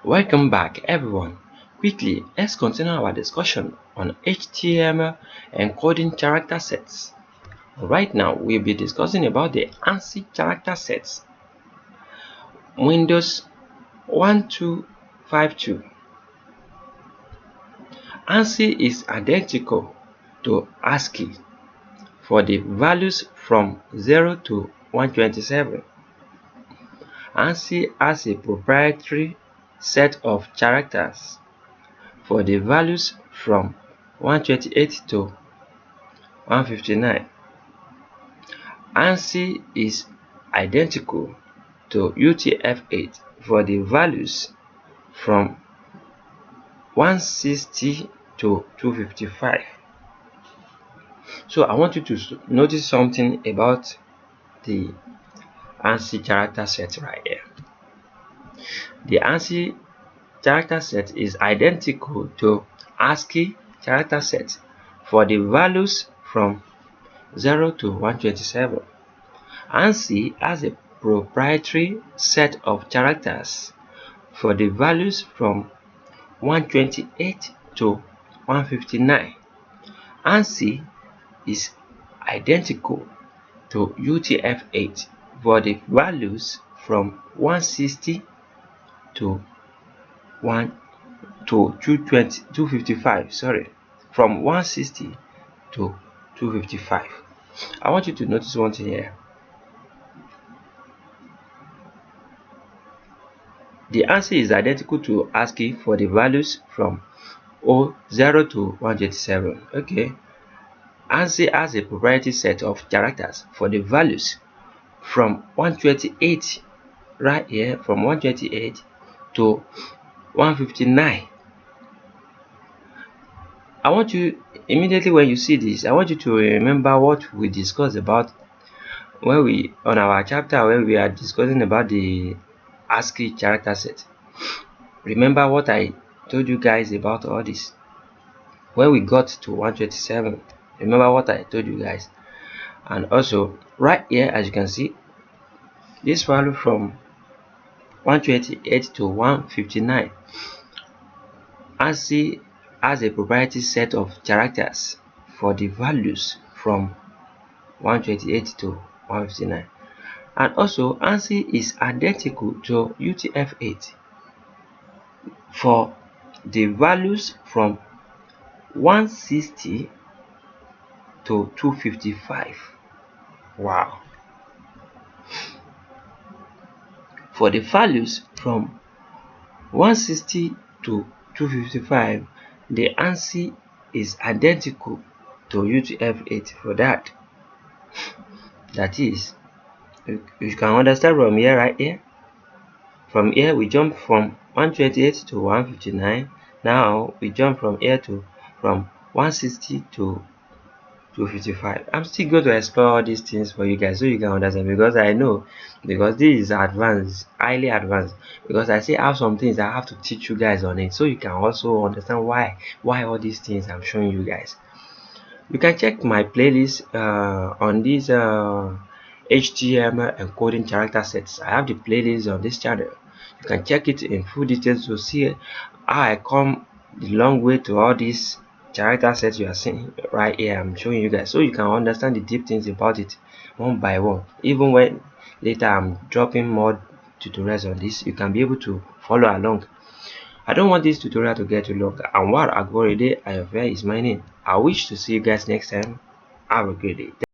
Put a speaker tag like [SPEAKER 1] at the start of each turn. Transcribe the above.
[SPEAKER 1] Welcome back everyone. Quickly, let's continue our discussion on HTML encoding character sets. Right now, we'll be discussing about the ANSI character sets. Windows-1252. ANSI is identical to ASCII for the values from 0 to 127. ANSI has a proprietary set of characters for the values from 128 to 159. ANSI is identical to UTF-8 for the values from 160 to 255. So I want you to notice something about the ANSI character set right here. The ANSI character set is identical to ASCII character set for the values from 0 to 127. ANSI has a proprietary set of characters for the values from 128 to 159. ANSI is identical to UTF-8 for the values from 160 to 255. From 160 to 255. I want you to notice one thing here. The ANSI is identical to ASCII for the values from 0 to 127. Okay. ANSI has a proprietary set of characters for the values from 128, right here, from 128 to 159. I want you, immediately when you see this, I want you to remember what we discussed about when we, on our chapter when we are discussing about the ASCII character set. Remember what I told you guys about all this when we got to 127. Remember what I told you guys. And also right here, as you can see, this value from 128 to 159, ANSI has a proprietary set of characters for the values from 128 to 159. And also ANSI is identical to UTF-8 for the values from 160 to 255. Wow. For the values from 160 to 255, the ANSI is identical to UTF-8 for that. That is, you can understand from here, right here. From here we jump from 128 to 159. Now we jump from here to from 160 to 255. I'm still going to explore all these things for you guys so you can understand, because I know, because this is advanced, highly advanced, because I still have some things I have to teach you guys on it so you can also understand why all these things I'm showing you guys. You can check my playlist on these HTML encoding character sets. I have the playlist on this channel. You can check it in full details to see how I come the long way to all these character sets you are seeing right here. I'm showing you guys so you can understand the deep things about it one by one. Even when later I'm dropping more tutorials on this, you can be able to follow along. I don't want this tutorial to get too long. Anwar, akorede, ayofe is my name. I wish to see you guys next time. Have a great day.